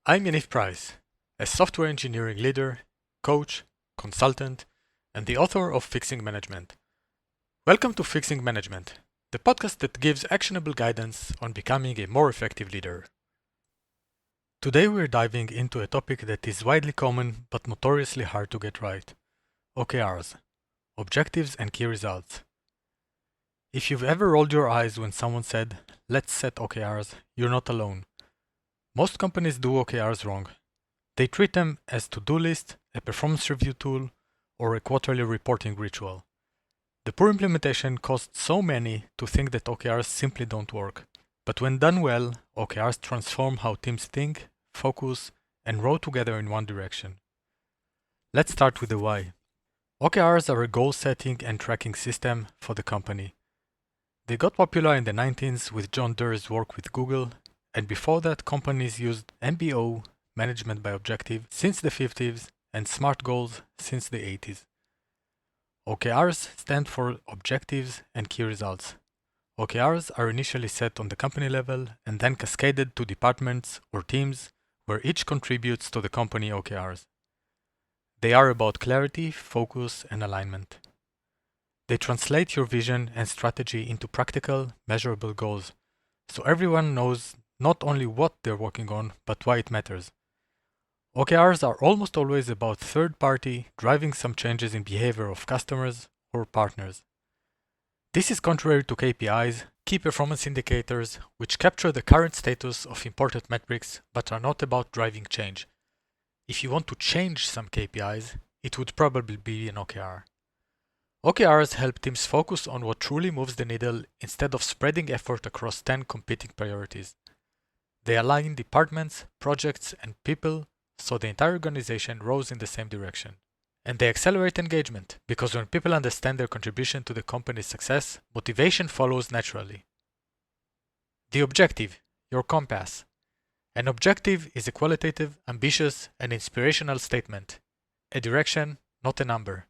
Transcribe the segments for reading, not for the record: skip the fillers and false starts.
I'm Yaniv Price, a software engineering leader, coach, consultant, and the author of Fixing Management. Welcome to Fixing Management, the podcast that gives actionable guidance on becoming a more effective leader. Today we're diving into a topic that is widely common but notoriously hard to get right: OKRs, Objectives and Key Results. If you've ever rolled your eyes when someone said, "Let's set OKRs," you're not alone. Most companies do OKRs wrong. They treat them as to-do list, a performance review tool, or a quarterly reporting ritual. The poor implementation caused so many to think that OKRs simply don't work. But when done well, OKRs transform how teams think, focus, and row together in one direction. Let's start with the why. OKRs are a goal-setting and tracking system for the company. They got popular in the 1990s with John Doerr's work with Google, and before that companies used MBO, management by objective, since the 50s, and SMART goals since the 80s. OKRs stand for Objectives and Key Results. OKRs are initially set on the company level and then cascaded to departments or teams where each contributes to the company OKRs. They are about clarity, focus, and alignment. They translate your vision and strategy into practical, measurable goals, so everyone knows not only what they're working on, but why it matters. OKRs are almost always about third party driving some changes in behavior of customers or partners. This is contrary to KPIs, key performance indicators, which capture the current status of important metrics but are not about driving change. If you want to change some KPIs, it would probably be an OKR. OKRs help teams focus on what truly moves the needle instead of spreading effort across 10 competing priorities. They align departments, projects, and people so the entire organization rows in the same direction. And they accelerate engagement, because when people understand their contribution to the company's success, motivation follows naturally. The objective, your compass. An objective is a qualitative, ambitious, and inspirational statement. A direction, not a number.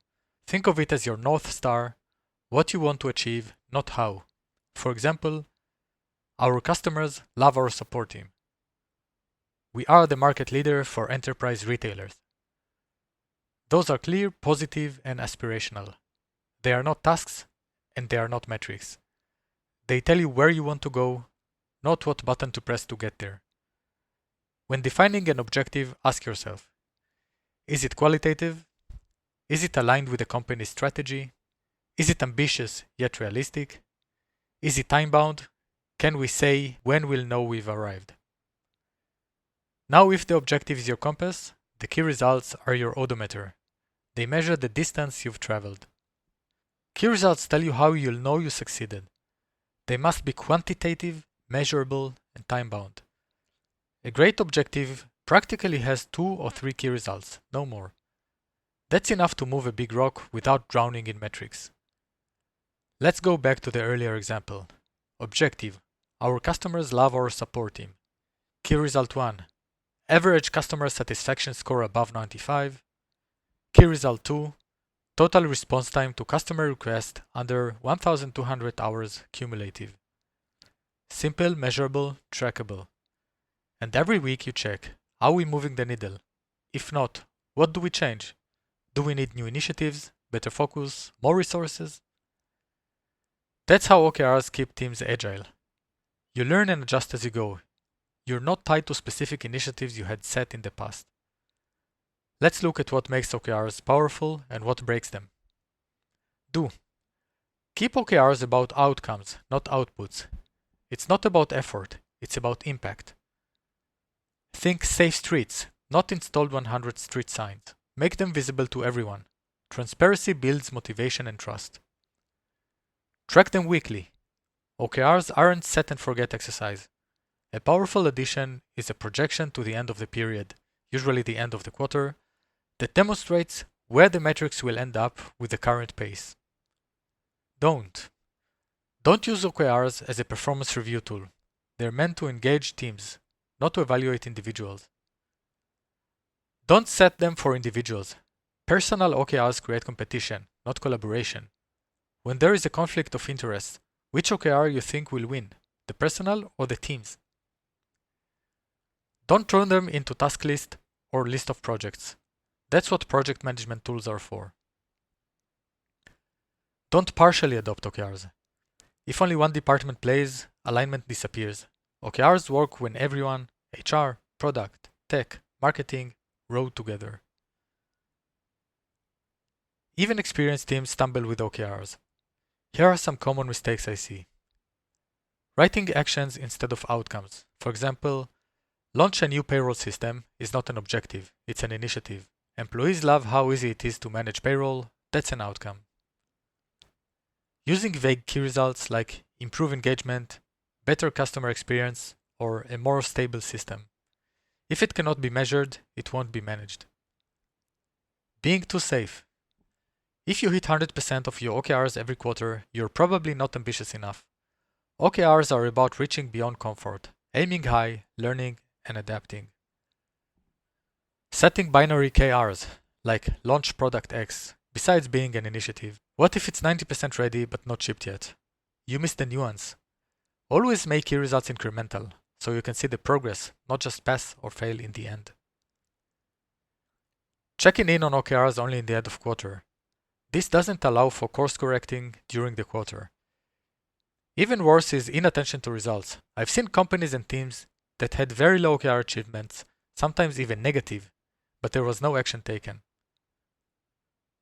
Think of it as your North Star, what you want to achieve, not how. For example, our customers love our support team. We are the market leader for enterprise retailers. Those are clear, positive, and aspirational. They are not tasks, and they are not metrics. They tell you where you want to go, not what button to press to get there. When defining an objective, ask yourself, is it qualitative? Is it aligned with the company's strategy? Is it ambitious yet realistic? Is it time-bound? Can we say when we'll know we've arrived? Now, if the objective is your compass, the key results are your odometer. They measure the distance you've traveled. Key results tell you how you'll know you succeeded. They must be quantitative, measurable, and time-bound. A great objective practically has 2 or 3 key results, no more. That's enough to move a big rock without drowning in metrics. Let's go back to the earlier example. Objective: our customers love our support team. Key result 1: average customer satisfaction score above 95. Key result 2: total response time to customer request under 1,200 hours cumulative. Simple, measurable, trackable. And every week you check, are we moving the needle? If not, what do we change? Do we need new initiatives, better focus, more resources? That's how OKRs keep teams agile. You learn and adjust as you go. You're not tied to specific initiatives you had set in the past. Let's look at what makes OKRs powerful and what breaks them. Do. Keep OKRs about outcomes, not outputs. It's not about effort, it's about impact. Think safe streets, not installed 100 street signs. Make them visible to everyone. Transparency builds motivation and trust. Track them weekly. OKRs aren't set and forget exercise. A powerful addition is a projection to the end of the period, usually the end of the quarter, that demonstrates where the metrics will end up with the current pace. Don't use OKRs as a performance review tool. They're meant to engage teams, not to evaluate individuals. Don't set them for individuals. Personal OKRs create competition, not collaboration. When there is a conflict of interest, which OKR you think will win, the personal or the team's? Don't turn them into task list or list of projects. That's what project management tools are for. Don't partially adopt OKRs. If only one department plays, alignment disappears. OKRs work when everyone, HR, product, tech, marketing, row together. Even experienced teams stumble with OKRs. Here are some common mistakes I see. Writing actions instead of outcomes. For example, launch a new payroll system is not an objective, it's an initiative. Employees love how easy it is to manage payroll, that's an outcome. Using vague key results like improve engagement, better customer experience, or a more stable system. If it cannot be measured, it won't be managed. Being too safe. If you hit 100% of your OKRs every quarter, you're probably not ambitious enough. OKRs are about reaching beyond comfort, aiming high, learning, and adapting. Setting binary KRs, like launch product X, besides being an initiative. What if it's 90% ready but not shipped yet? You missed the nuance. Always make key results incremental, so you can see the progress, not just pass or fail in the end. Checking in on OKRs only in the end of quarter. This doesn't allow for course correcting during the quarter. Even worse is inattention to results. I've seen companies and teams that had very low OKR achievements, sometimes even negative, but there was no action taken.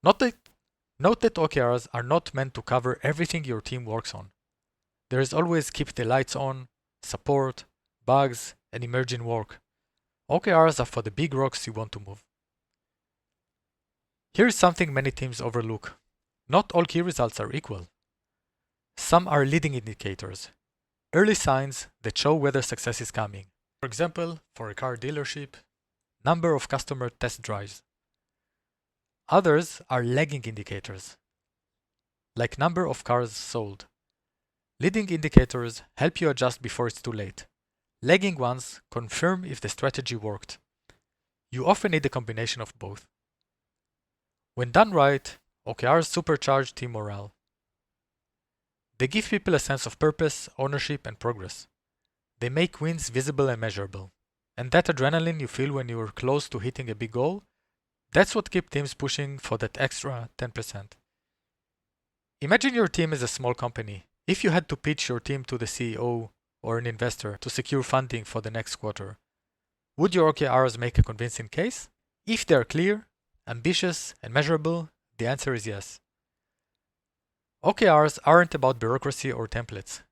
Note that OKRs are not meant to cover everything your team works on. There is always keep the lights on, support, bugs, and emerging work. OKRs are for the big rocks you want to move. Here is something many teams overlook. Not all key results are equal. Some are leading indicators, early signs that show whether success is coming. For example, for a car dealership, number of customer test drives. Others are lagging indicators, like number of cars sold. Leading indicators help you adjust before it's too late. Lagging ones confirm if the strategy worked. You often need a combination of both. When done right, OKRs supercharge team morale. They give people a sense of purpose, ownership, and progress. They make wins visible and measurable. And that adrenaline you feel when you're close to hitting a big goal, that's what keeps teams pushing for that extra 10%. Imagine your team is a small company. If you had to pitch your team to the CEO or an investor to secure funding for the next quarter, would your OKRs make a convincing case? If they are clear, ambitious, and measurable, the answer is yes. OKRs aren't about bureaucracy or templates.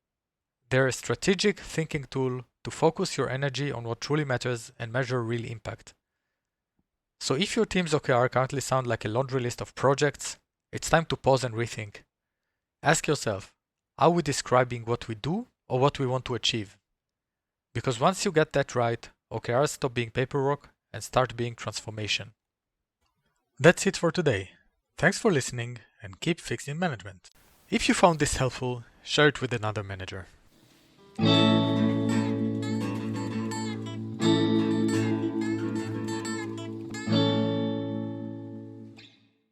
They're a strategic thinking tool to focus your energy on what truly matters and measure real impact. So if your team's OKR currently sound like a laundry list of projects, it's time to pause and rethink. Ask yourself, are we describing what we do or what we want to achieve? Because once you get that right, OKRs stop being paperwork and start being transformation. That's it for today. Thanks for listening and keep fixing management. If you found this helpful, share it with another manager.